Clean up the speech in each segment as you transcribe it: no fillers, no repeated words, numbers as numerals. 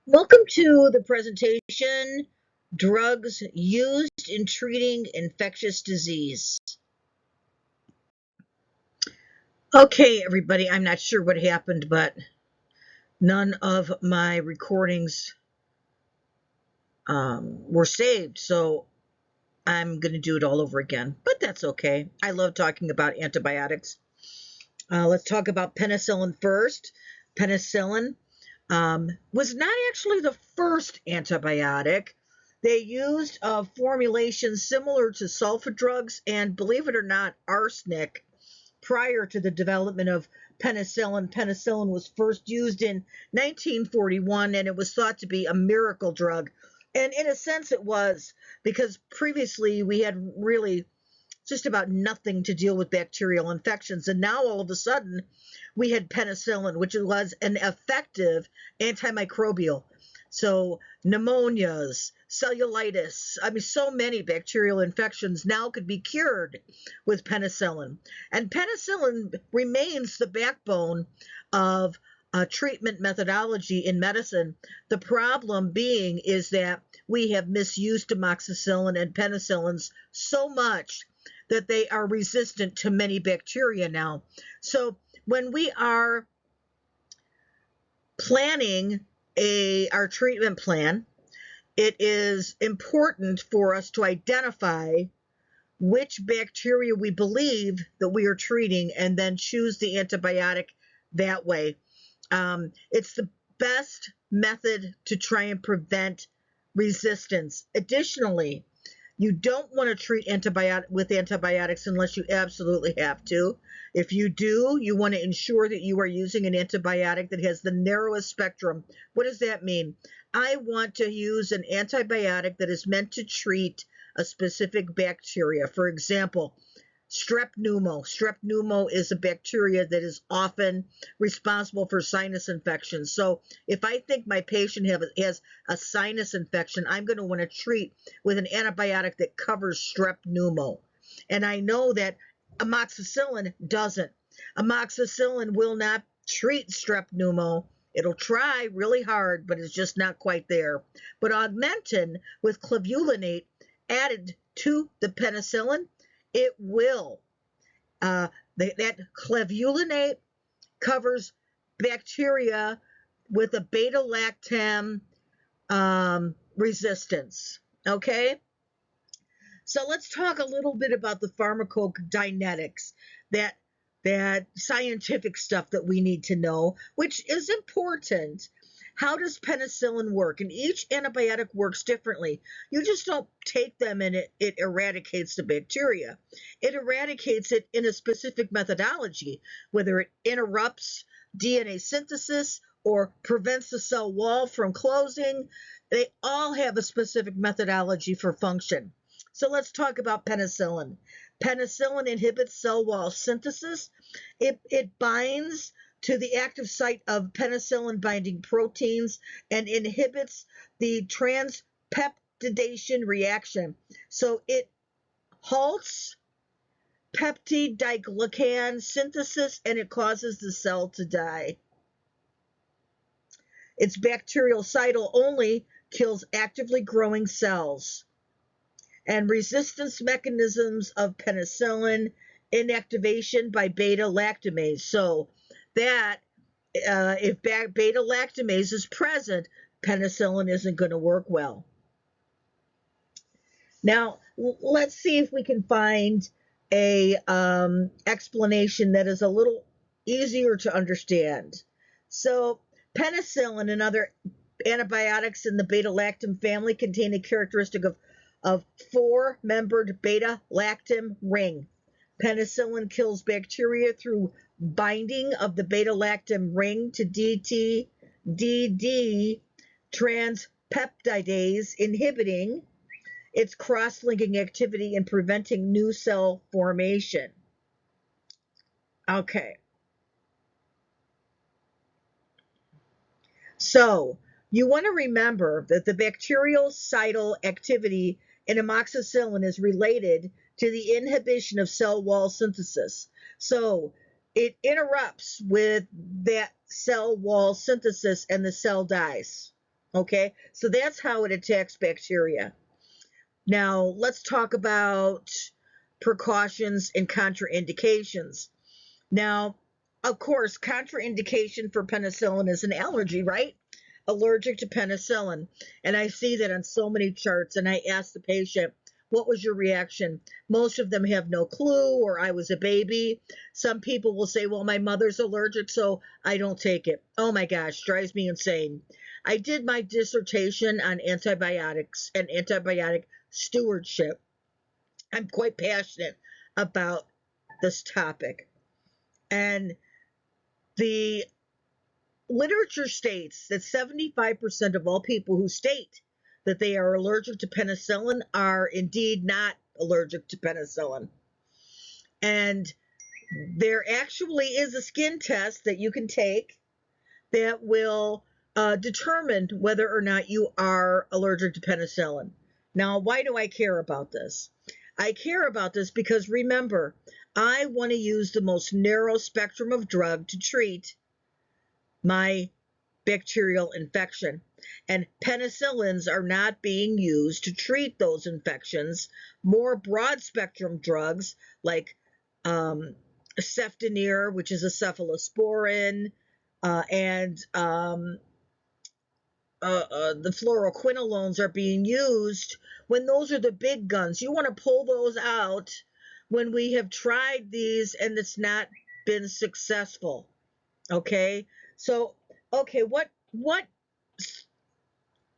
Welcome to the presentation, Drugs Used in Treating Infectious Disease. Okay, everybody, I'm not sure what happened, but none of my recordings were saved, so I'm going to do it all over again, but that's okay. I love talking about antibiotics. Let's talk about penicillin first. Penicillin was not actually the first antibiotic. They used a formulation similar to sulfa drugs and, believe it or not, arsenic prior to the development of penicillin. Penicillin was first used in 1941 and it was thought to be a miracle drug. And in a sense, it was, because previously we had really just about nothing to deal with bacterial infections. And now all of a sudden we had penicillin, which was an effective antimicrobial. So pneumonias, cellulitis, so many bacterial infections now could be cured with penicillin. And penicillin remains the backbone of treatment methodology in medicine. The problem being is that we have misused amoxicillin and penicillins so much that they are resistant to many bacteria now. So when we are planning our treatment plan, it is important for us to identify which bacteria we believe that we are treating and then choose the antibiotic that way. It's the best method to try and prevent resistance. Additionally, you don't want to treat with antibiotics unless you absolutely have to. If you do, you want to ensure that you are using an antibiotic that has the narrowest spectrum. What does that mean? I want to use an antibiotic that is meant to treat a specific bacteria. For example, strep pneumo. Strep pneumo is a bacteria that is often responsible for sinus infections. So if I think my patient has a sinus infection, I'm going to want to treat with an antibiotic that covers strep pneumo. And I know that amoxicillin doesn't. Amoxicillin will not treat strep pneumo. It'll try really hard, but it's just not quite there. But augmentin with clavulanate added to the penicillin, it will. That clavulanate covers bacteria with a beta-lactam resistance. Okay? So let's talk a little bit about the pharmacodynetics, that scientific stuff that we need to know, which is important. How does penicillin work? And each antibiotic works differently. You just don't take them and it eradicates the bacteria. It eradicates it in a specific methodology, whether it interrupts DNA synthesis or prevents the cell wall from closing. They all have a specific methodology for function. So let's talk about penicillin. Penicillin inhibits cell wall synthesis. It binds to the active site of penicillin binding proteins and inhibits the transpeptidation reaction. So it halts peptide diglycan synthesis and it causes the cell to die. It's bactericidal only, kills actively growing cells. And resistance mechanisms of penicillin, inactivation by beta-lactamase. So that if beta-lactamase is present, penicillin isn't going to work well. Now, let's see if we can find a explanation that is a little easier to understand. So penicillin and other antibiotics in the beta-lactam family contain a characteristic of four-membered beta-lactam ring. Penicillin kills bacteria through binding of the beta-lactam ring to DD transpeptidase, inhibiting its cross-linking activity and preventing new cell formation. Okay. So you want to remember that the bactericidal activity in amoxicillin is related to the inhibition of cell wall synthesis. So it interrupts with that cell wall synthesis and the cell dies. Okay, so that's how it attacks bacteria. Now, let's talk about precautions and contraindications. Now, of course, contraindication for penicillin is an allergy, right? Allergic to penicillin. And I see that on so many charts, and I ask the patient, what was your reaction? Most of them have no clue, or I was a baby. Some people will say, well, my mother's allergic, so I don't take it. Oh my gosh, drives me insane. I did my dissertation on antibiotics and antibiotic stewardship. I'm quite passionate about this topic. And the literature states that 75% of all people who state that they are allergic to penicillin are indeed not allergic to penicillin. And there actually is a skin test that you can take that will determine whether or not you are allergic to penicillin. Now, why do I care about this? I care about this because remember, I want to use the most narrow spectrum of drug to treat my bacterial infection. And penicillins are not being used to treat those infections. More broad spectrum drugs like ceftonir, which is a cephalosporin, and the fluoroquinolones are being used when those are the big guns. You want to pull those out when we have tried these and it's not been successful. Okay, so okay,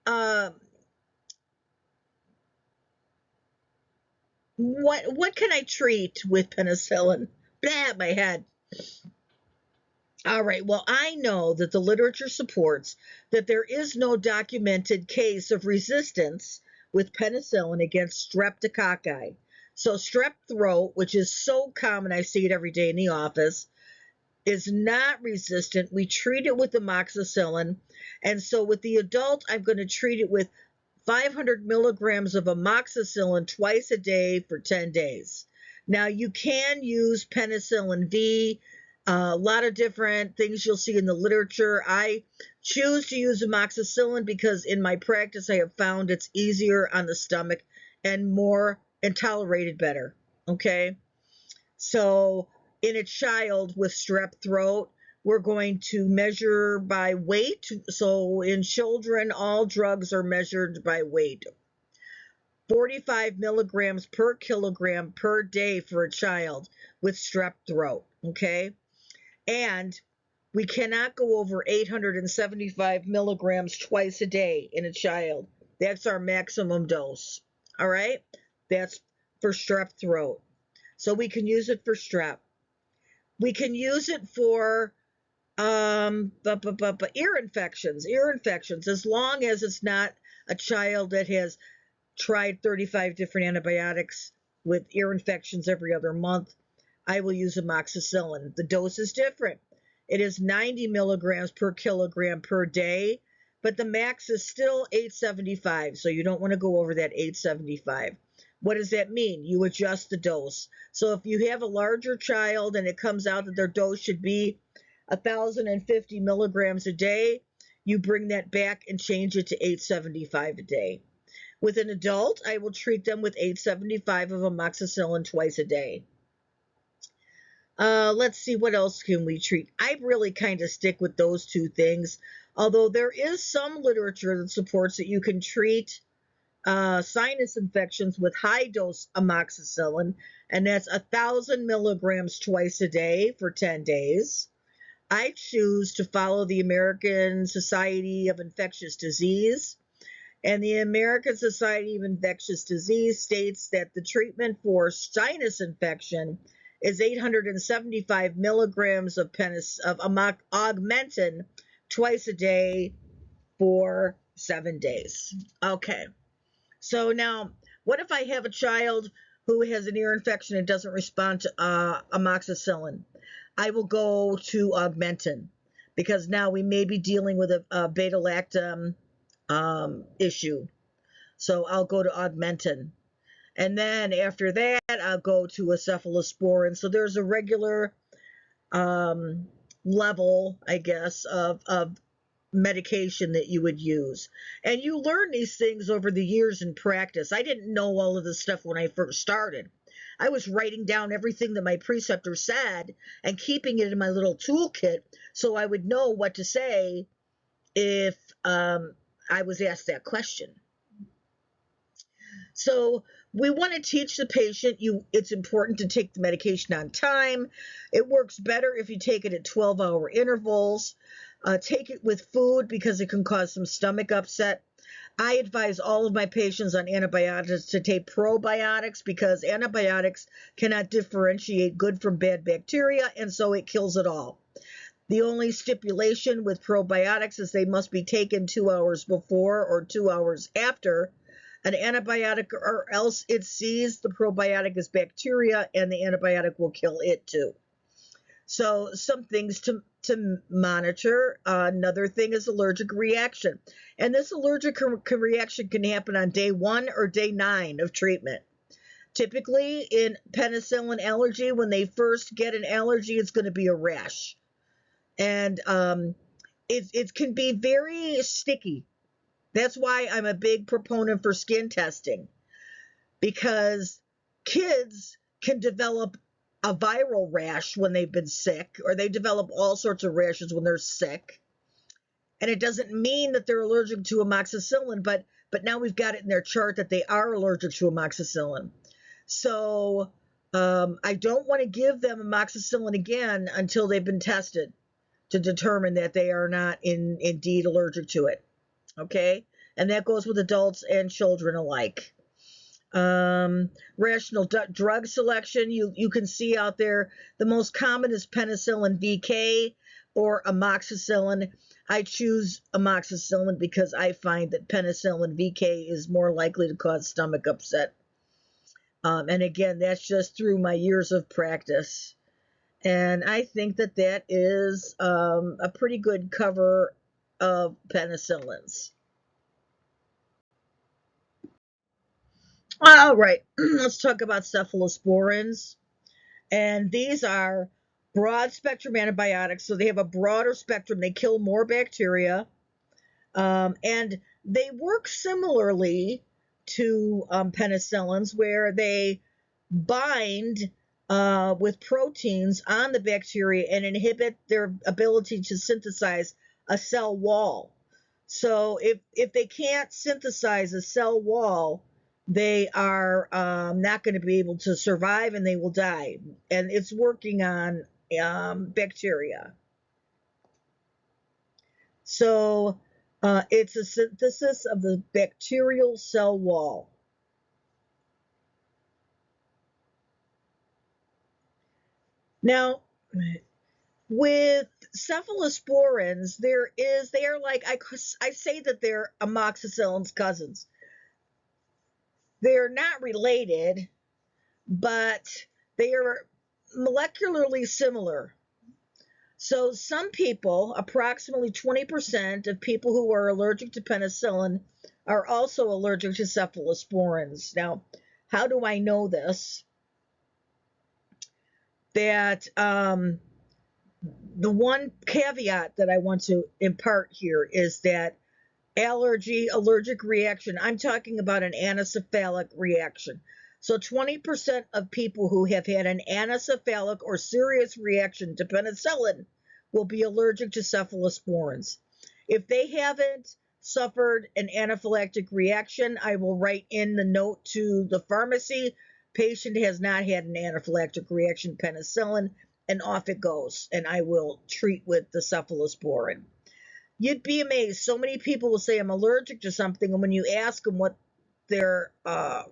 uh, what can I treat with penicillin? Blah, my head. All right, well, I know that the literature supports that there is no documented case of resistance with penicillin against streptococci. So strep throat, which is so common, I see it every day in the office, is not resistant. We treat it with amoxicillin. And so with the adult, I'm going to treat it with 500 milligrams of amoxicillin twice a day for 10 days. Now, you can use penicillin V, a lot of different things you'll see in the literature. I choose to use amoxicillin because in my practice, I have found it's easier on the stomach and more and tolerated better. Okay. So in a child with strep throat, we're going to measure by weight. So in children, all drugs are measured by weight. 45 milligrams per kilogram per day for a child with strep throat, okay? And we cannot go over 875 milligrams twice a day in a child. That's our maximum dose, all right? That's for strep throat. So we can use it for strep. We can use it for ear infections, as long as it's not a child that has tried 35 different antibiotics with ear infections every other month. I will use amoxicillin. The dose is different. It is 90 milligrams per kilogram per day, but the max is still 875, so you don't want to go over that 875. What does that mean? You adjust the dose. So if you have a larger child and it comes out that their dose should be 1,050 milligrams a day, you bring that back and change it to 875 a day. With an adult, I will treat them with 875 of amoxicillin twice a day. Let's see, what else can we treat? I really kind of stick with those two things, although there is some literature that supports that you can treat sinus infections with high dose amoxicillin, and that's 1,000 milligrams twice a day for 10 days. I choose to follow the American Society of Infectious Disease, and the American Society of Infectious Disease states that the treatment for sinus infection is 875 milligrams of augmentin twice a day for 7 days. Okay. So now, what if I have a child who has an ear infection and doesn't respond to amoxicillin? I will go to augmentin because now we may be dealing with a beta-lactam issue. So I'll go to augmentin. And then after that, I'll go to a cephalosporin. So there's a regular level, I guess, of medication that you would use. And you learn these things over the years in practice. I didn't know all of this stuff when I first started. I was writing down everything that my preceptor said and keeping it in my little toolkit so I would know what to say if I was asked that question. So we want to teach the patient it's important to take the medication on time. It works better if you take it at 12-hour intervals. Take it with food because it can cause some stomach upset. I advise all of my patients on antibiotics to take probiotics because antibiotics cannot differentiate good from bad bacteria, and so it kills it all. The only stipulation with probiotics is they must be taken 2 hours before or 2 hours after an antibiotic, or else it sees the probiotic as bacteria and the antibiotic will kill it too. So some things to monitor. Another thing is allergic reaction. And this allergic reaction can happen on day 1 or day 9 of treatment. Typically in penicillin allergy, when they first get an allergy, it's going to be a rash. And it can be very sticky. That's why I'm a big proponent for skin testing, because kids can develop a viral rash when they've been sick, or they develop all sorts of rashes when they're sick. And it doesn't mean that they're allergic to amoxicillin, but now we've got it in their chart that they are allergic to amoxicillin. So I don't want to give them amoxicillin again until they've been tested to determine that they are not indeed allergic to it. Okay? And that goes with adults and children alike. Rational drug selection, you can see out there, the most common is penicillin VK or amoxicillin. I choose amoxicillin because I find that penicillin VK is more likely to cause stomach upset. And again, that's just through my years of practice. And I think that is a pretty good cover of penicillins. All right, let's talk about cephalosporins. And these are broad spectrum antibiotics, so they have a broader spectrum. They kill more bacteria, and they work similarly to penicillins, where they bind with proteins on the bacteria and inhibit their ability to synthesize a cell wall. So if they can't synthesize a cell wall, they are not going to be able to survive and they will die. And it's working on bacteria. So it's a synthesis of the bacterial cell wall. Now, with cephalosporins, they are like, I say that they're amoxicillin's cousins. They're not related, but they are molecularly similar. So some people, approximately 20% of people who are allergic to penicillin, are also allergic to cephalosporins. Now, how do I know this? That the one caveat that I want to impart here is that allergic reaction, I'm talking about an anacephalic reaction. So 20% of people who have had an anacephalic or serious reaction to penicillin will be allergic to cephalosporins. If they haven't suffered an anaphylactic reaction, I will write in the note to the pharmacy, patient has not had an anaphylactic reaction to penicillin, and off it goes, and I will treat with the cephalosporin. You'd be amazed. So many people will say I'm allergic to something, and when you ask them what their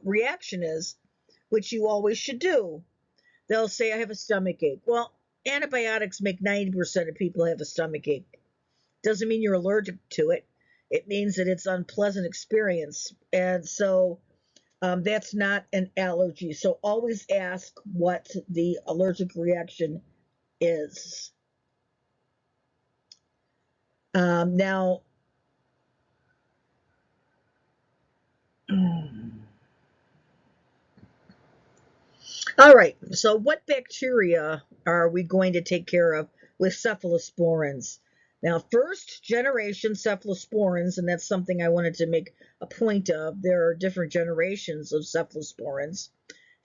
reaction is, which you always should do, they'll say I have a stomach ache. Well, antibiotics make 90% of people have a stomach ache. Doesn't mean you're allergic to it. It means that it's an unpleasant experience, and so that's not an allergy. So always ask what the allergic reaction is. Now, all right, so what bacteria are we going to take care of with cephalosporins? Now, first generation cephalosporins, and that's something I wanted to make a point of, there are different generations of cephalosporins,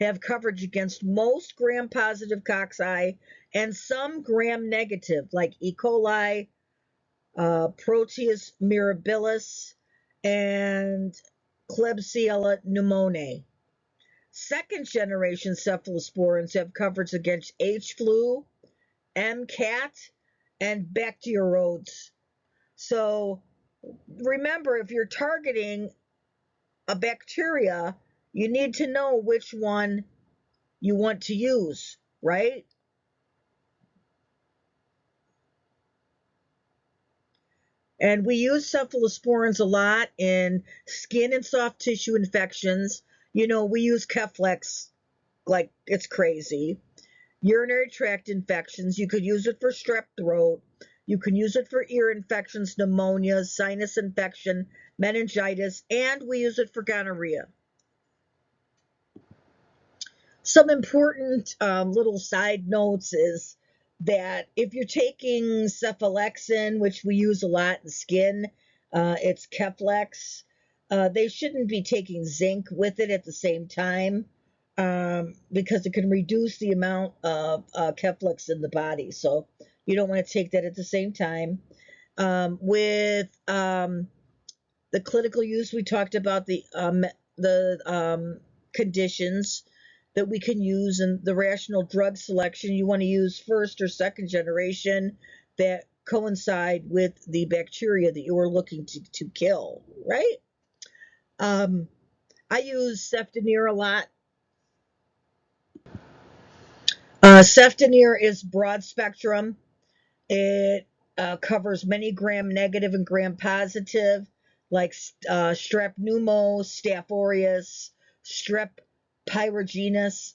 have coverage against most gram-positive cocci and some gram-negative, like E. coli, Proteus mirabilis, and Klebsiella pneumoniae. Second generation cephalosporins have coverage against H. flu, MCAT, and Bacteroides. So remember, if you're targeting a bacteria, you need to know which one you want to use, right? And we use cephalosporins a lot in skin and soft tissue infections. We use Keflex like it's crazy. Urinary tract infections, you could use it for strep throat. You can use it for ear infections, pneumonia, sinus infection, meningitis, and we use it for gonorrhea. Some important little side notes is that if you're taking cephalexin, which we use a lot in skin, it's Keflex. They shouldn't be taking zinc with it at the same time because it can reduce the amount of Keflex in the body. So you don't want to take that at the same time. With the clinical use, we talked about the conditions that we can use, and the rational drug selection. You want to use first or second generation that coincide with the bacteria that you are looking to kill, right? I use Ceftonir a lot. Ceftonir is broad spectrum. It covers many gram-negative and gram-positive, like strep pneumo, Staph aureus, strep pyrogenus,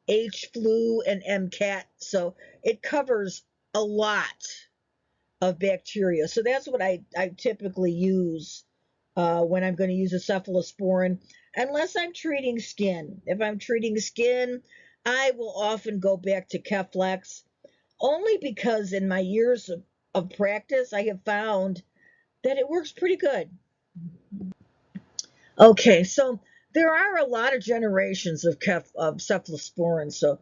H. flu, and MCAT. So it covers a lot of bacteria. So that's what I typically use when I'm going to use a cephalosporin, unless I'm treating skin. If I'm treating skin, I will often go back to Keflex, only because in my years of practice, I have found that it works pretty good. Okay, so there are a lot of generations of cephalosporins. So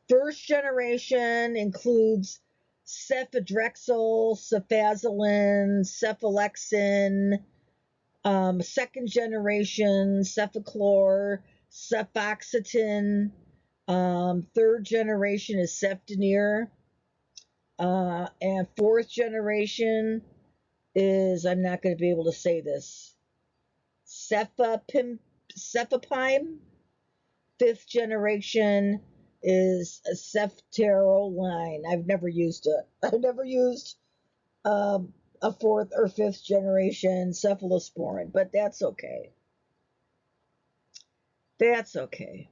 first generation includes cefadrexil, cefazolin, cephalexin. Second generation cefaclor, cefoxitin. Third generation is Ceftonir. And fourth generation is, I'm not going to be able to say this, cefapime. Fifth generation is a ceftaroline. I've never used it. I've never used a fourth or fifth generation cephalosporin, but that's okay. That's okay.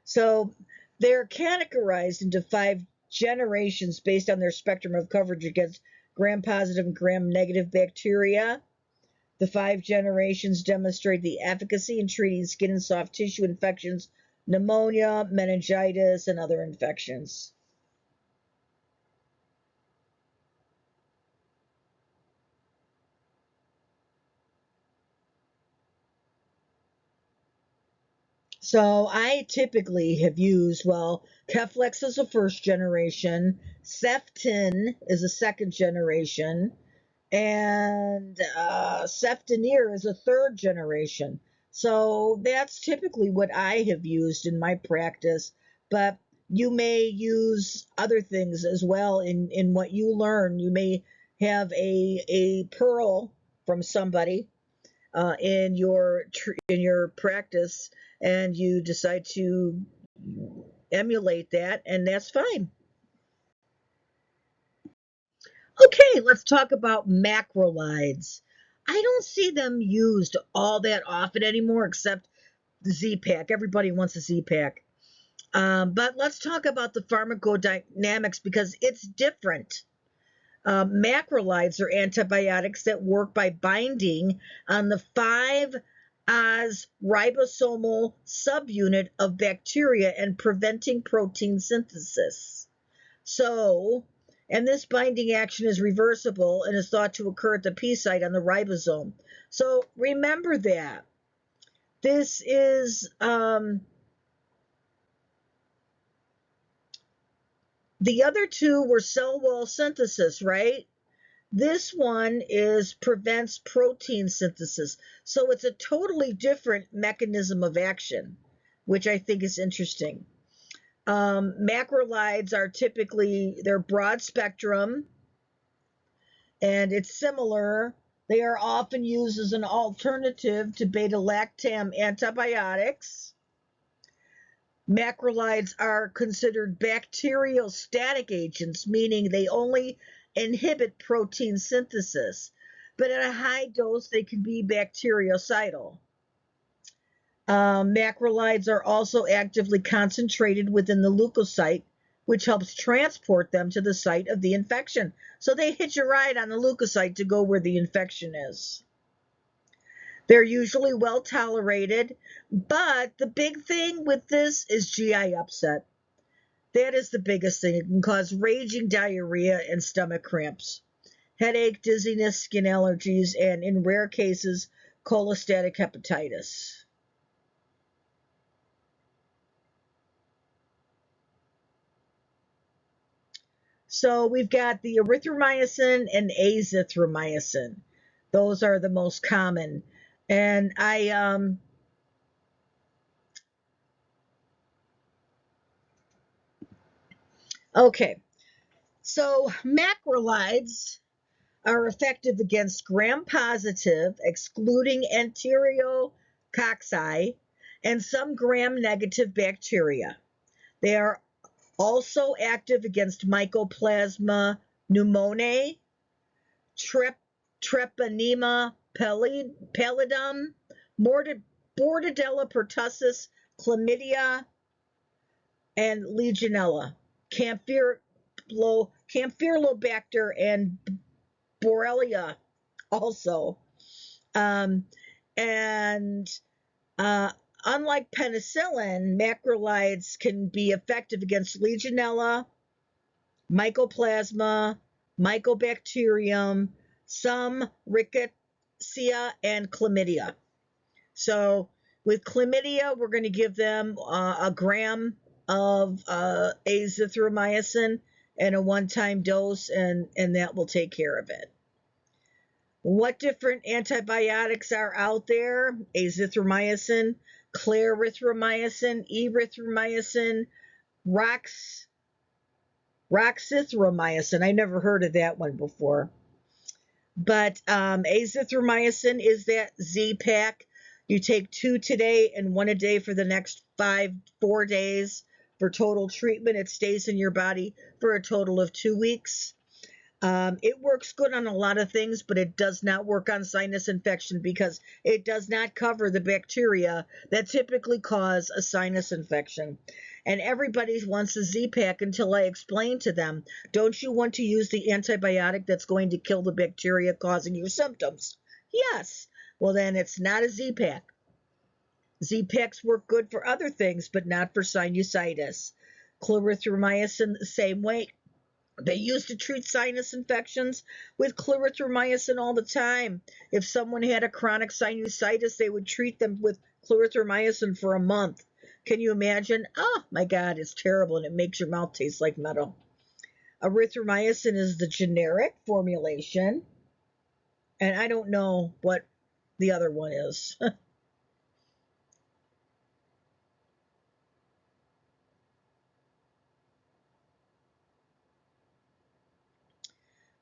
So they're categorized into 5 generations based on their spectrum of coverage against gram-positive and gram-negative bacteria. The 5 generations demonstrate the efficacy in treating skin and soft tissue infections, pneumonia, meningitis, and other infections. So I typically have used, Keflex is a first generation, Ceftin is a second generation, and Ceftonir is a third generation. So that's typically what I have used in my practice, but you may use other things as well in what you learn. You may have a pearl from somebody in your practice, and you decide to emulate that, and that's fine. Okay, let's talk about macrolides. I don't see them used all that often anymore, except the Z-Pack. Everybody wants a Z-Pack. But let's talk about the pharmacodynamics because it's different. Macrolides are antibiotics that work by binding on the 5-Oz ribosomal subunit of bacteria and preventing protein synthesis. So, and this binding action is reversible and is thought to occur at the P site on the ribosome. So remember that. This is the other two were cell wall synthesis, right? This one is prevents protein synthesis. So it's a totally different mechanism of action, which I think is interesting. Macrolides are typically, they're broad spectrum, and it's similar. They are often used as an alternative to beta-lactam antibiotics. Macrolides are considered bacteriostatic agents, meaning they only inhibit protein synthesis, but at a high dose, they can be bactericidal. Macrolides are also actively concentrated within the leukocyte, which helps transport them to the site of the infection. So they hitch a ride on the leukocyte to go where the infection is. They're usually well tolerated, but the big thing with this is GI upset. That is the biggest thing. It can cause raging diarrhea and stomach cramps, headache, dizziness, skin allergies, and in rare cases, cholestatic hepatitis. So we've got the erythromycin and azithromycin. Those are the most common. And okay. So macrolides are effective against gram-positive, excluding enterococci, and some gram-negative bacteria. They are also active against Mycoplasma pneumoniae, Treponema pallidum, Bordetella pertussis, Chlamydia, and Legionella, Campylobacter, and Borrelia also. Um, and unlike penicillin, macrolides can be effective against Legionella, Mycoplasma, Mycobacterium, some Rickettsia, and Chlamydia. So with Chlamydia, we're going to give them a gram of azithromycin and a one-time dose, and that will take care of it. What different antibiotics are out there? Azithromycin, clarithromycin, erythromycin, roxithromycin. I never heard of that one before. But azithromycin is that Z-Pack. You take 2 today and 1 a day for the next 4 days for total treatment. It stays in your body for a total of 2 weeks. It works good on a lot of things, but it does not work on sinus infection because it does not cover the bacteria that typically cause a sinus infection. And everybody wants a Z-Pack until I explain to them, don't you want to use the antibiotic that's going to kill the bacteria causing your symptoms? Yes. Well, then it's not a Z-Pack. Z-Packs work good for other things, but not for sinusitis. Clarithromycin, the same way. They used to treat sinus infections with clarithromycin all the time. If someone had a chronic sinusitis, they would treat them with clarithromycin for a month. Can you imagine? Oh my God, it's terrible, and it makes your mouth taste like metal. Erythromycin is the generic formulation, and I don't know what the other one is.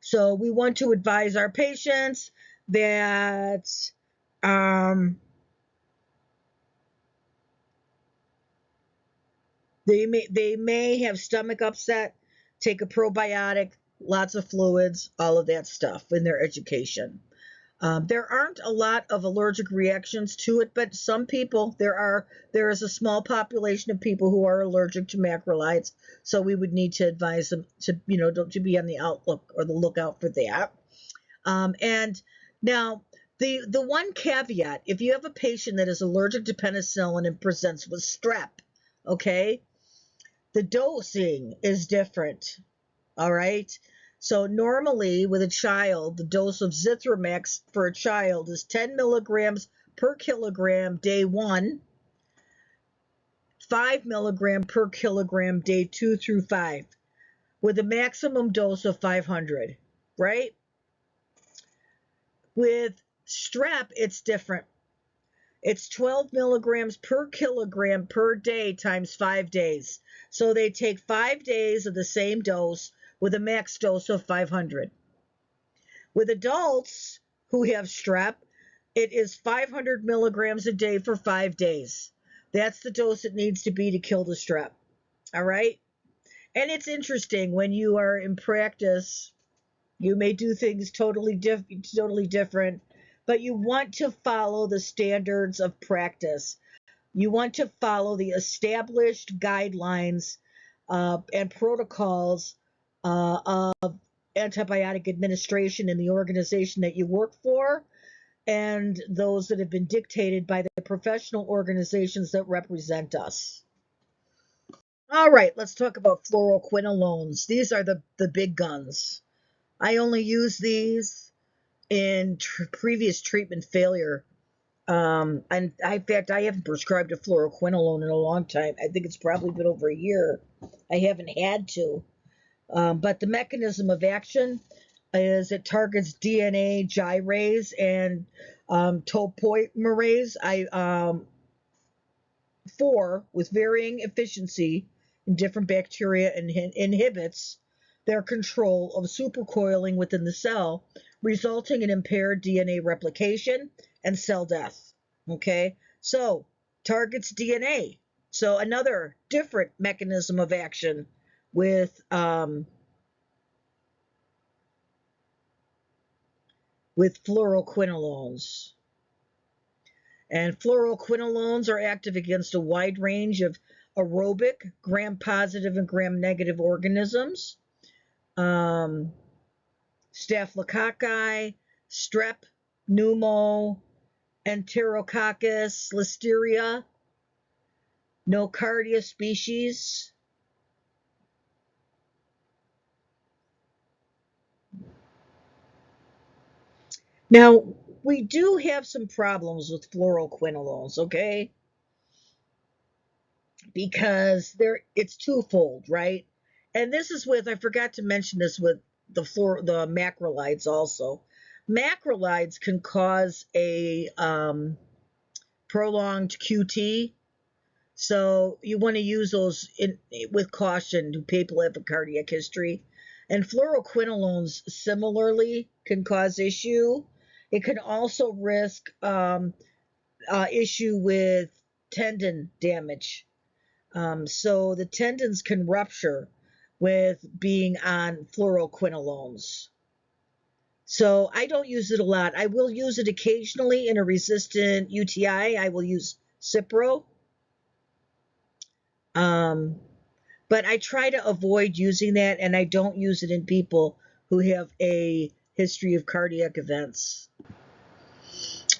So we want to advise our patients that um, they may have stomach upset, take a probiotic, lots of fluids, all of that stuff in their education. There aren't a lot of allergic reactions to it, but some people there is a small population of people who are allergic to macrolides, so we would need to advise them to to be on the outlook or the lookout for that. And now the one caveat, if you have a patient that is allergic to penicillin and presents with strep, okay, the dosing is different. All right. So normally with a child, the dose of Zithromax for a child is 10 milligrams per kilogram day 1, 5 milligram per kilogram day 2 through 5, with a maximum dose of 500, right? With strep, it's different. It's 12 milligrams per kilogram per day times 5 days. So they take 5 days of the same dose with a max dose of 500. With adults who have strep, it is 500 milligrams a day for 5 days. That's the dose it needs to be to kill the strep. All right? And it's interesting when you are in practice, you may do things totally different, but you want to follow the standards of practice. You want to follow the established guidelines and protocols of antibiotic administration in the organization that you work for, and those that have been dictated by the professional organizations that represent us. All right, let's talk about fluoroquinolones. These are the big guns. I only use these in previous treatment failure. And in fact, I haven't prescribed a fluoroquinolone in a long time. I think it's probably been over a year. I haven't had to. But the mechanism of action is it targets DNA gyrase and topoimerase I4 with varying efficiency in different bacteria and inhibits their control of supercoiling within the cell, resulting in impaired DNA replication and cell death. Okay, so targets DNA. So another different mechanism of action with fluoroquinolones. And fluoroquinolones are active against a wide range of aerobic, gram-positive, and gram-negative organisms. Staphylococci, strep, pneumo, enterococcus, listeria, nocardia species. Now, we do have some problems with fluoroquinolones, okay? Because it's twofold, right? And this is with, I forgot to mention this with the macrolides also. Macrolides can cause a prolonged QT, so you want to use those with caution to people who have a cardiac history. And fluoroquinolones similarly can cause issue. It can also risk issue with tendon damage. So the tendons can rupture with being on fluoroquinolones. So I don't use it a lot. I will use it occasionally in a resistant UTI. I will use Cipro. But I try to avoid using that, and I don't use it in people who have a history of cardiac events.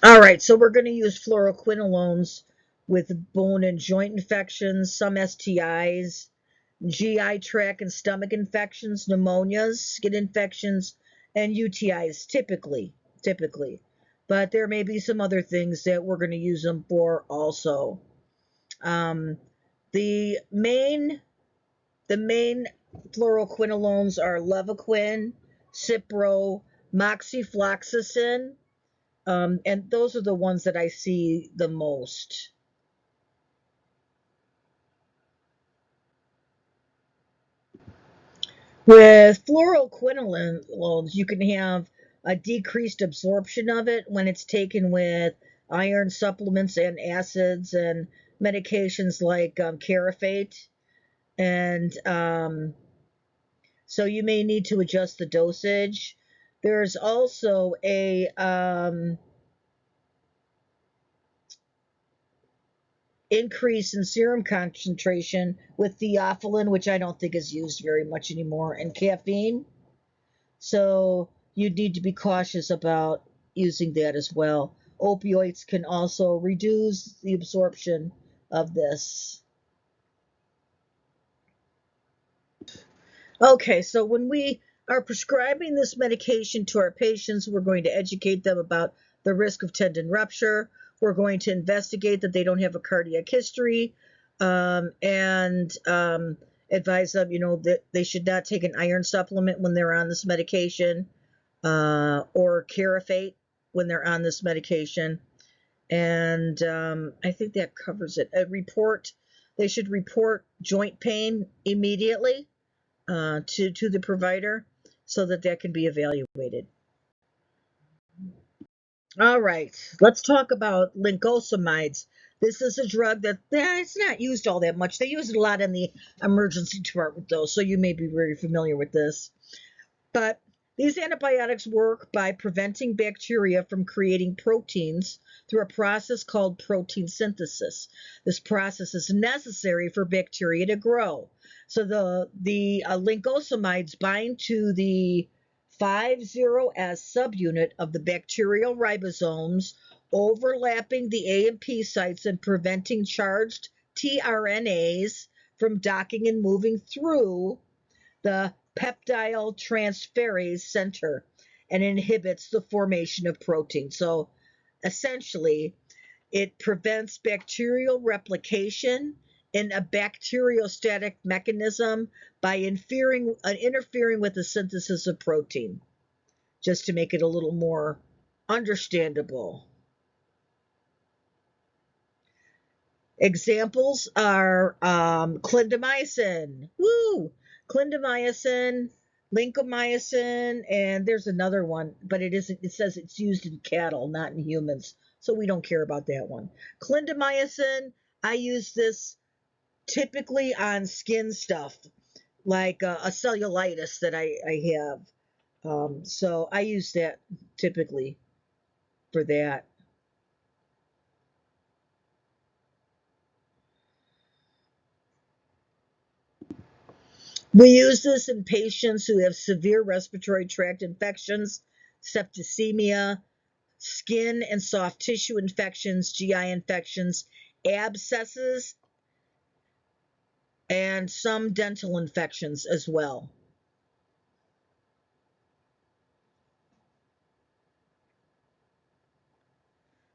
All right, so we're going to use fluoroquinolones with bone and joint infections, some STIs, GI tract and stomach infections, pneumonias, skin infections, and UTIs typically. But there may be some other things that we're going to use them for also. The main fluoroquinolones are Levaquin, Cipro, moxifloxacin, and those are the ones that I see the most. With fluoroquinolones, you can have a decreased absorption of it when it's taken with iron supplements and acids and medications like Carafate. And so you may need to adjust the dosage. There's also a increase in serum concentration with theophylline, which I don't think is used very much anymore, and caffeine. So you need to be cautious about using that as well. Opioids can also reduce the absorption of this. Okay, so when we are prescribing this medication to our patients, we're going to educate them about the risk of tendon rupture. We're going to investigate that they don't have a cardiac history, and advise them, that they should not take an iron supplement when they're on this medication, or Carafate when they're on this medication. And I think that covers it. They should report joint pain immediately to the provider so that can be evaluated. All right, let's talk about lincosamides. This is a drug that it's not used all that much. They use it a lot in the emergency department, though, so you may be very familiar with this. But these antibiotics work by preventing bacteria from creating proteins through a process called protein synthesis. This process is necessary for bacteria to grow. So the lincosamides bind to the 50S subunit of the bacterial ribosomes, overlapping the A and P sites and preventing charged tRNAs from docking and moving through the peptide transferase center and inhibits the formation of protein. So essentially, it prevents bacterial replication in a bacteriostatic mechanism by interfering with the synthesis of protein, just to make it a little more understandable. Examples are clindamycin, clindamycin, lincomycin, and there's another one, but it isn't. It says it's used in cattle, not in humans, so we don't care about that one. Clindamycin, I use this typically on skin stuff, like a cellulitis that I have. So I use that typically for that. We use this in patients who have severe respiratory tract infections, septicemia, skin and soft tissue infections, GI infections, abscesses, and some dental infections as well.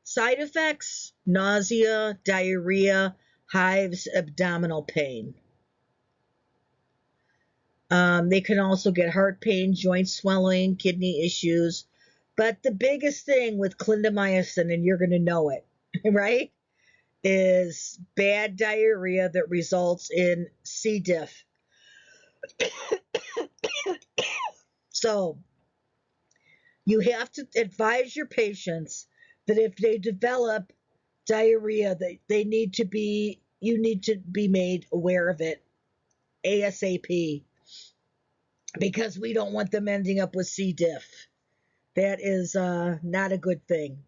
Side effects: nausea, diarrhea, hives, abdominal pain. They can also get heart pain, joint swelling, kidney issues. But the biggest thing with clindamycin, and you're going to know it, right, is bad diarrhea that results in C. diff. So you have to advise your patients that if they develop diarrhea, you need to be made aware of it ASAP, because we don't want them ending up with C. diff. That is not a good thing.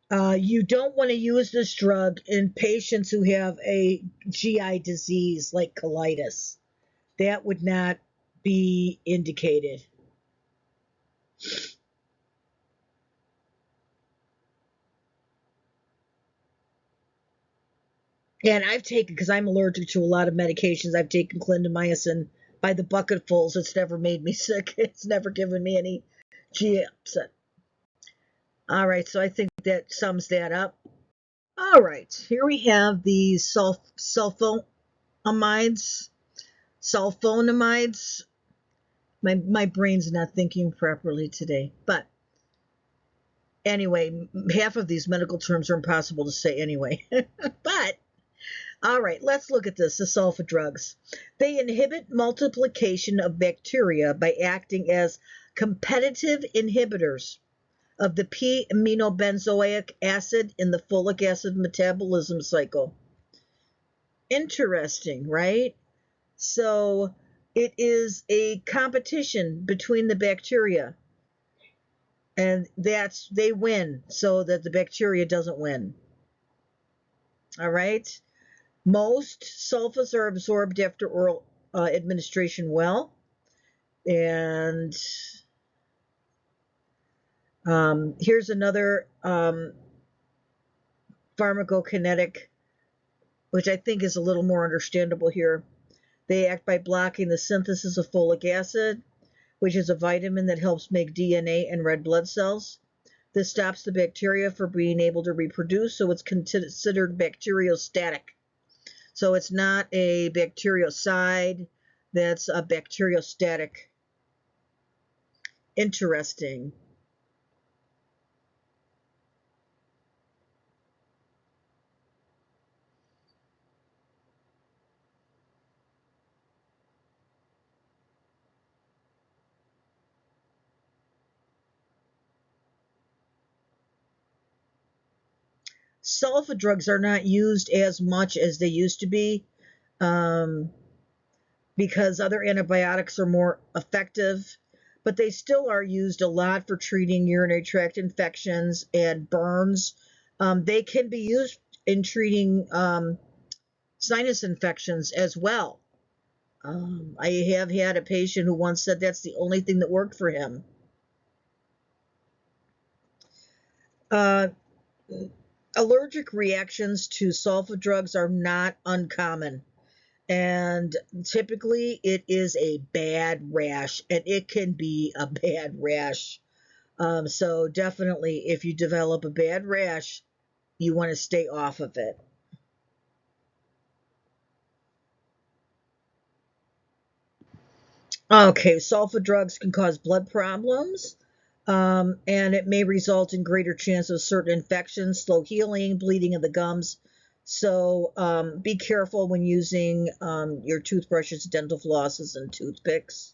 You don't want to use this drug in patients who have a GI disease like colitis. That would not be indicated. And I've taken, because I'm allergic to a lot of medications, I've taken clindamycin by the bucketfuls. It's never made me sick. It's never given me any GI upset. All right, so I think that sums that up. All right, here we have the sulfonamides. Sulfonamides. My brain's not thinking properly today. But anyway, half of these medical terms are impossible to say anyway. But all right, let's look at this. The sulfa drugs. They inhibit multiplication of bacteria by acting as competitive inhibitors of the p-aminobenzoic acid in the folic acid metabolism cycle. Interesting, right? So it is a competition between the bacteria, and they win so that the bacteria doesn't win. All right. Most sulfas are absorbed after oral administration well, and here's another pharmacokinetic, which I think is a little more understandable here. They act by blocking the synthesis of folic acid, which is a vitamin that helps make DNA and red blood cells. This stops the bacteria from being able to reproduce, so it's considered bacteriostatic. So it's not a bactericide, that's a bacteriostatic. Interesting. Sulfa drugs are not used as much as they used to be, um, because other antibiotics are more effective, but they still are used a lot for treating urinary tract infections and burns. They can be used in treating sinus infections as well. I have had a patient who once said that's the only thing that worked for him. Uh, Allergic reactions to sulfa drugs are not uncommon. And typically it is a bad rash, and it can be a bad rash. So definitely, if you develop a bad rash, you want to stay off of it. Okay, sulfa drugs can cause blood problems, and it may result in greater chance of certain infections, slow healing, bleeding of the gums. So be careful when using your toothbrushes, dental flosses, and toothpicks.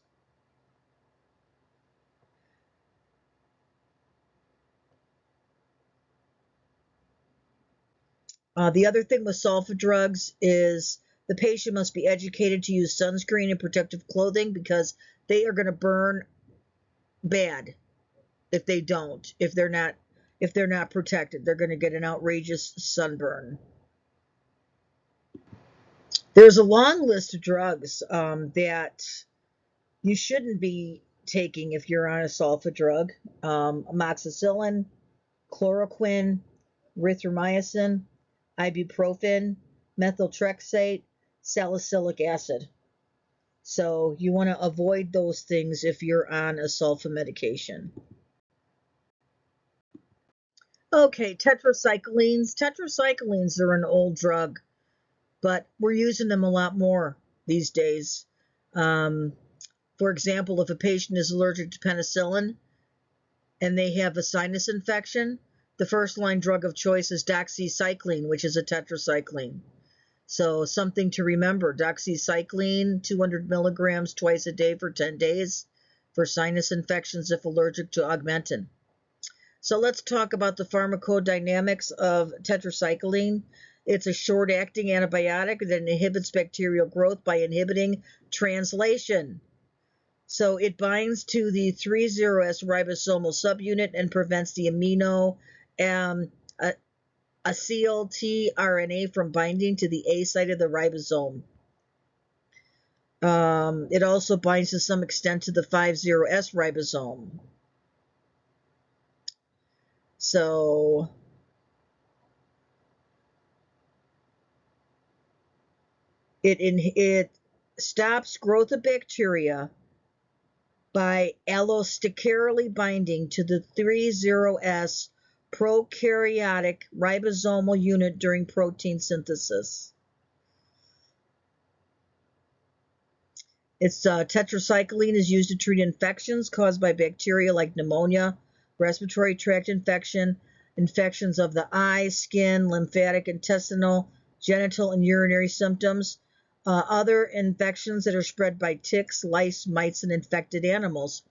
The other thing with sulfa drugs is the patient must be educated to use sunscreen and protective clothing, because they are going to burn bad if they don't. If they're not protected, they're going to get an outrageous sunburn. There's a long list of drugs that you shouldn't be taking if you're on a sulfa drug: amoxicillin, chloroquine, erythromycin, ibuprofen, methotrexate, salicylic acid. So you want to avoid those things if you're on a sulfa medication. Okay, tetracyclines. Tetracyclines are an old drug, but we're using them a lot more these days. Um, for example, if a patient is allergic to penicillin and they have a sinus infection, the first line drug of choice is doxycycline, which is a tetracycline. So something to remember: doxycycline, 200 milligrams twice a day for 10 days for sinus infections if allergic to augmentin. So let's talk about the pharmacodynamics of tetracycline. It's a short-acting antibiotic that inhibits bacterial growth by inhibiting translation. So it binds to the 30S ribosomal subunit and prevents the amino acyl tRNA from binding to the A site of the ribosome. It also binds to some extent to the 50S ribosome. So it stops growth of bacteria by allosterically binding to the 30S prokaryotic ribosomal unit during protein synthesis. Tetracycline is used to treat infections caused by bacteria like pneumonia, respiratory tract infection, infections of the eye, skin, lymphatic, intestinal, genital, and urinary symptoms, other infections that are spread by ticks, lice, mites, and infected animals.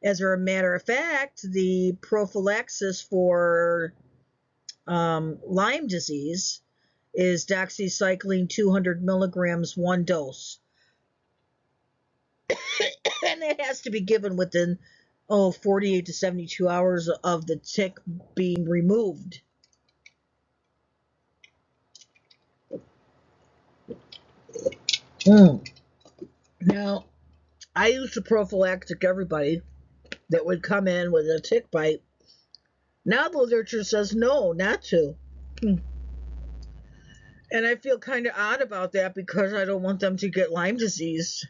As a matter of fact, the prophylaxis for Lyme disease is doxycycline 200 milligrams, one dose. And it has to be given within 48 to 72 hours of the tick being removed. Now, I used to prophylactic everybody that would come in with a tick bite. Now the literature says no, not to. And I feel kind of odd about that because I don't want them to get Lyme disease.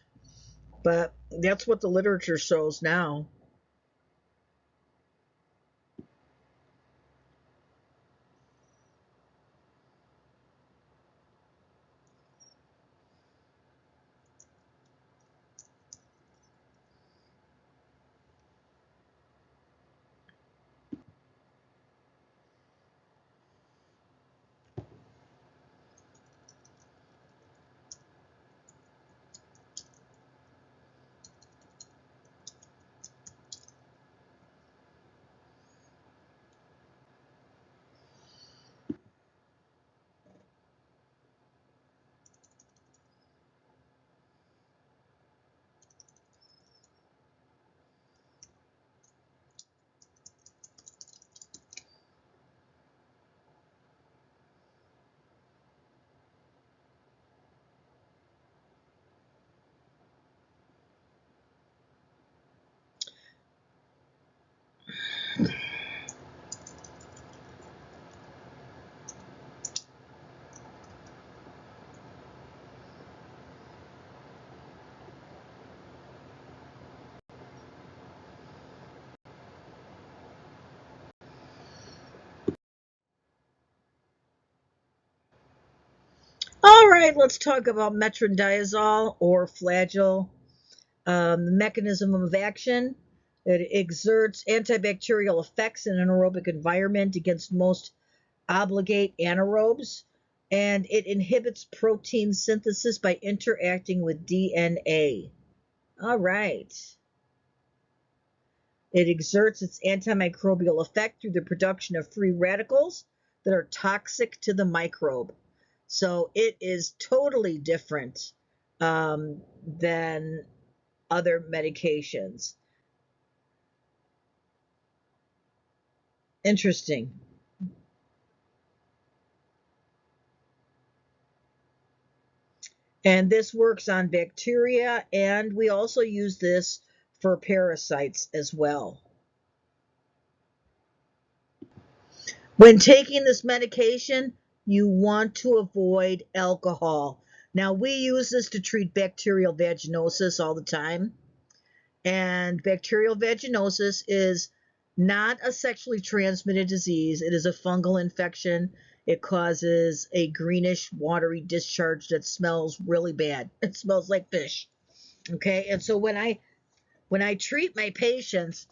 But that's what the literature shows now. All right, let's talk about metronidazole or flagyl. The mechanism of action: it exerts antibacterial effects in an aerobic environment against most obligate anaerobes, and it inhibits protein synthesis by interacting with DNA. All right. It exerts its antimicrobial effect through the production of free radicals that are toxic to the microbe. So it is totally different than other medications. Interesting. And this works on bacteria, and we also use this for parasites as well. When taking this medication, you want to avoid alcohol. Now, we use this to treat bacterial vaginosis all the time. And bacterial vaginosis is not a sexually transmitted disease, it is a fungal infection. It causes a greenish, watery discharge that smells really bad. It smells like fish. Okay, and so when I treat my patients,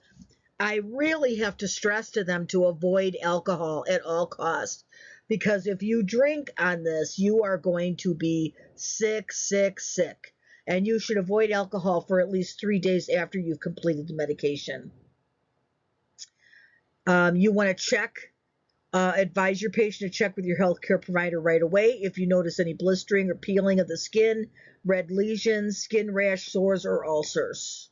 I really have to stress to them to avoid alcohol at all costs. Because if you drink on this, you are going to be sick, sick, sick. And you should avoid alcohol for at least 3 days after you've completed the medication. You want to advise your patient to check with your healthcare provider right away if you notice any blistering or peeling of the skin, red lesions, skin rash, sores, or ulcers.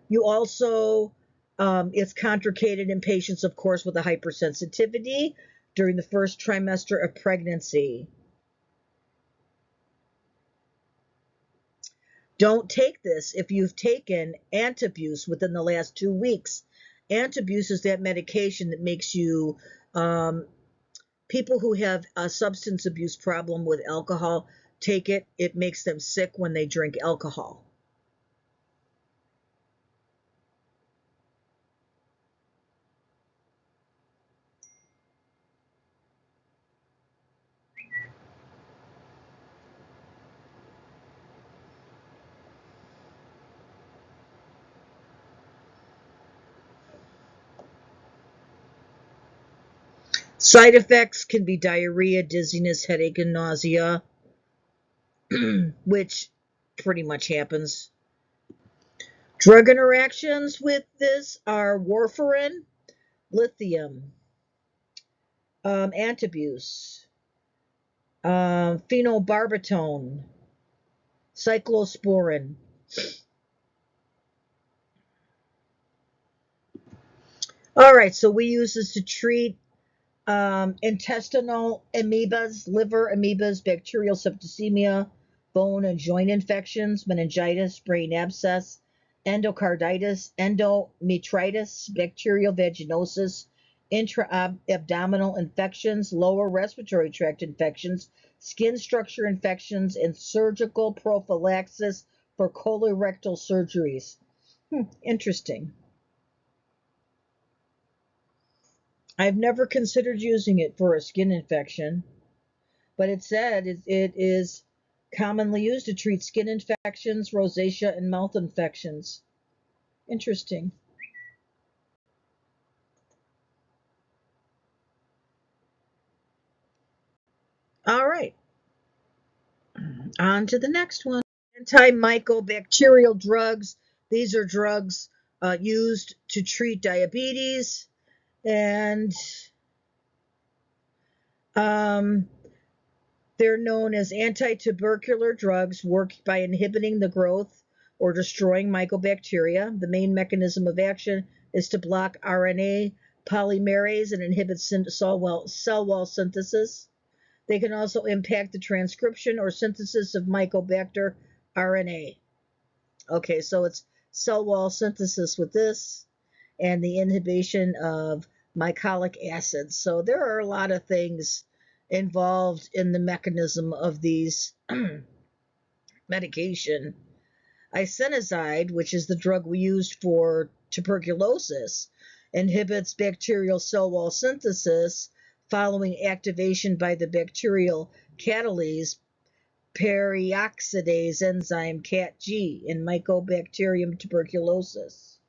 You also, it's contraindicated in patients, of course, with a hypersensitivity during the first trimester of pregnancy. Don't take this if you've taken antabuse within the last 2 weeks. Antabuse is that medication that makes you, people who have a substance abuse problem with alcohol take it. It makes them sick when they drink alcohol. Side effects can be diarrhea, dizziness, headache, and nausea, which pretty much happens. Drug interactions with this are warfarin, lithium, antabuse, phenobarbital, cyclosporin. All right, so we use this to treat intestinal amoebas, liver amoebas, bacterial septicemia, bone and joint infections, meningitis, brain abscess, endocarditis, endometritis, bacterial vaginosis, intra-abdominal infections, lower respiratory tract infections, skin structure infections, and surgical prophylaxis for colorectal surgeries. Interesting. I've never considered using it for a skin infection, but it said it is commonly used to treat skin infections, rosacea, and mouth infections. Interesting. All right, on to the next one. Antimycobacterial drugs. These are drugs used to treat diabetes, and um, they're known as anti-tubercular drugs, work by inhibiting the growth or destroying mycobacteria. The main mechanism of action is to block RNA polymerase and inhibit cell wall synthesis. They can also impact the transcription or synthesis of mycobacter RNA. Okay, so it's cell wall synthesis with this and the inhibition of mycolic acids. So there are a lot of things involved in the mechanism of these medication. Isoniazid, which is the drug we used for tuberculosis, inhibits bacterial cell wall synthesis following activation by the bacterial catalase peroxidase enzyme CAT-G in Mycobacterium tuberculosis.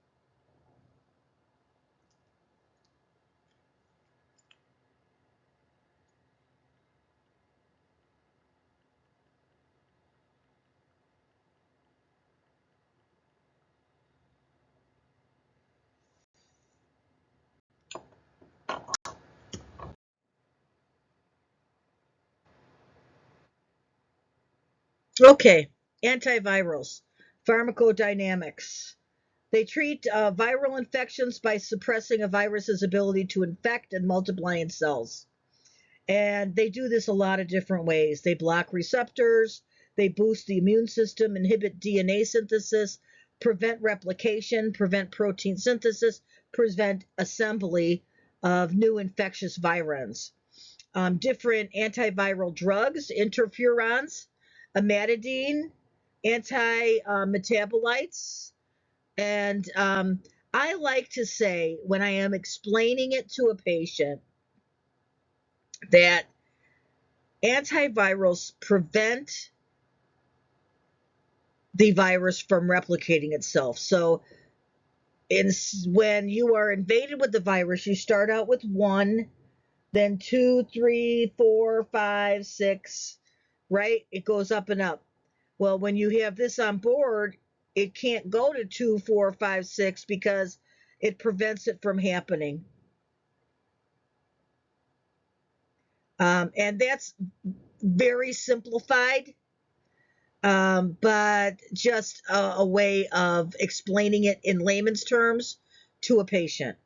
Okay, antivirals, pharmacodynamics. They treat viral infections by suppressing a virus's ability to infect and multiply in cells. And they do this a lot of different ways. They block receptors, they boost the immune system, inhibit DNA synthesis, prevent replication, prevent protein synthesis, prevent assembly of new infectious virions. Different antiviral drugs, interferons, amantadine, anti-metabolites, and I like to say when I am explaining it to a patient that antivirals prevent the virus from replicating itself. So when you are invaded with the virus, you start out with one, then two, three, four, five, six, right? It goes up and up. Well, when you have this on board, it can't go to two, four, five, six because it prevents it from happening. And that's very simplified, but just a way of explaining it in layman's terms to a patient.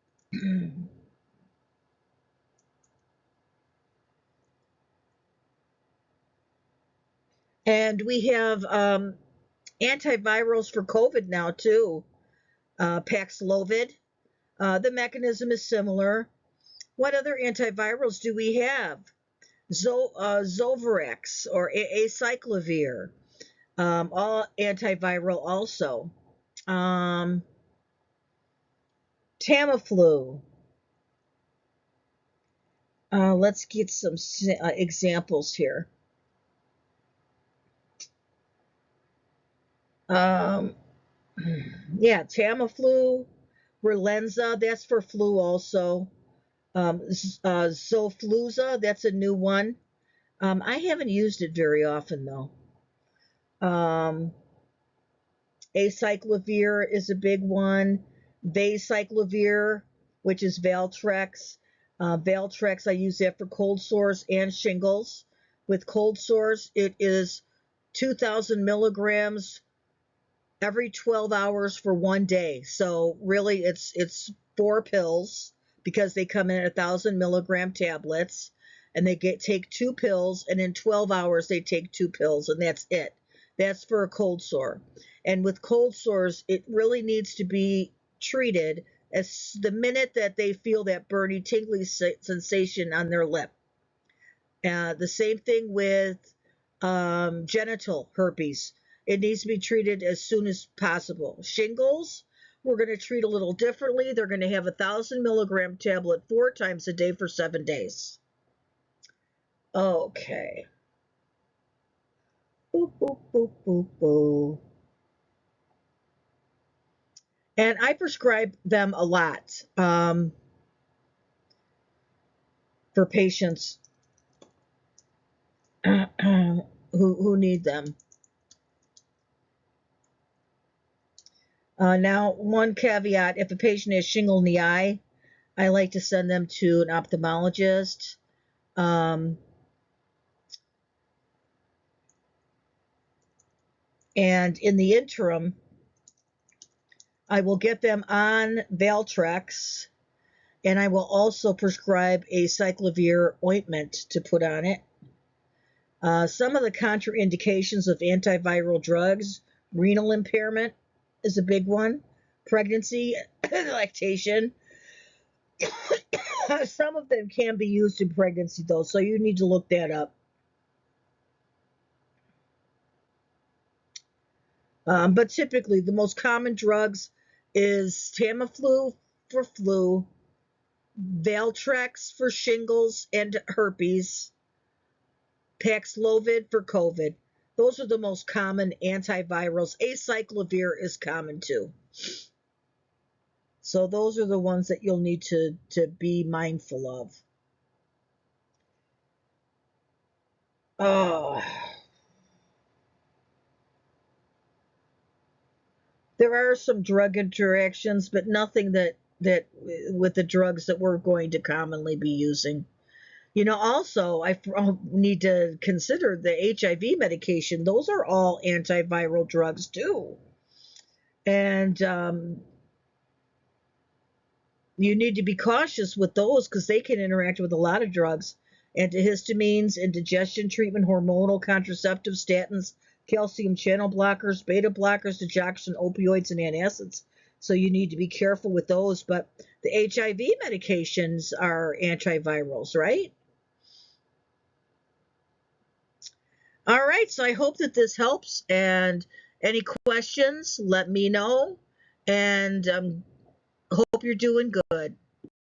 And we have antivirals for COVID now too. Paxlovid. The mechanism is similar. What other antivirals do we have? Zovirax or acyclovir, all antiviral also. Tamiflu. Let's get some examples here. Um, yeah, Tamiflu, Relenza, that's for flu also. Zofluza, that's a new one. I haven't used it very often though. Um, Acyclovir is a big one. Vacyclovir, which is Valtrex. Valtrex, I use that for cold sores and shingles. With cold sores, it is 2,000 milligrams every 12 hours for one day. So really, it's 4 pills because they come in 1,000 milligram tablets, and they take 2 pills, and in 12 hours they take 2 pills, and that's it. That's for a cold sore. And with cold sores, it really needs to be treated as the minute that they feel that burning, tingly sensation on their lip. The same thing with genital herpes. It needs to be treated as soon as possible. Shingles, we're going to treat a little differently. They're going to have a 1,000 milligram tablet 4 times a day for 7 days. Okay. Boop, boop, boop, boop, boop. And I prescribe them a lot for patients who need them. Now, one caveat, if a patient has shingle in the eye, I like to send them to an ophthalmologist. And in the interim, I will get them on Valtrex, and I will also prescribe a cyclovir ointment to put on it. Some of the contraindications of antiviral drugs, renal impairment is a big one, pregnancy, lactation. Some of them can be used in pregnancy, though, so you need to look that up. But typically, the most common drugs is Tamiflu for flu, Valtrex for shingles and herpes, Paxlovid for COVID. Those are the most common antivirals. Acyclovir is common too. So those are the ones that you'll need to be mindful of. Oh. There are some drug interactions, but nothing that with the drugs that we're going to commonly be using. Also, I need to consider the HIV medication. Those are all antiviral drugs too. And you need to be cautious with those because they can interact with a lot of drugs. Antihistamines, indigestion treatment, hormonal contraceptives, statins, calcium channel blockers, beta blockers, digoxin, opioids, and antacids. So you need to be careful with those. But the HIV medications are antivirals, right? All right, so I hope that this helps. And any questions, let me know. And hope you're doing good.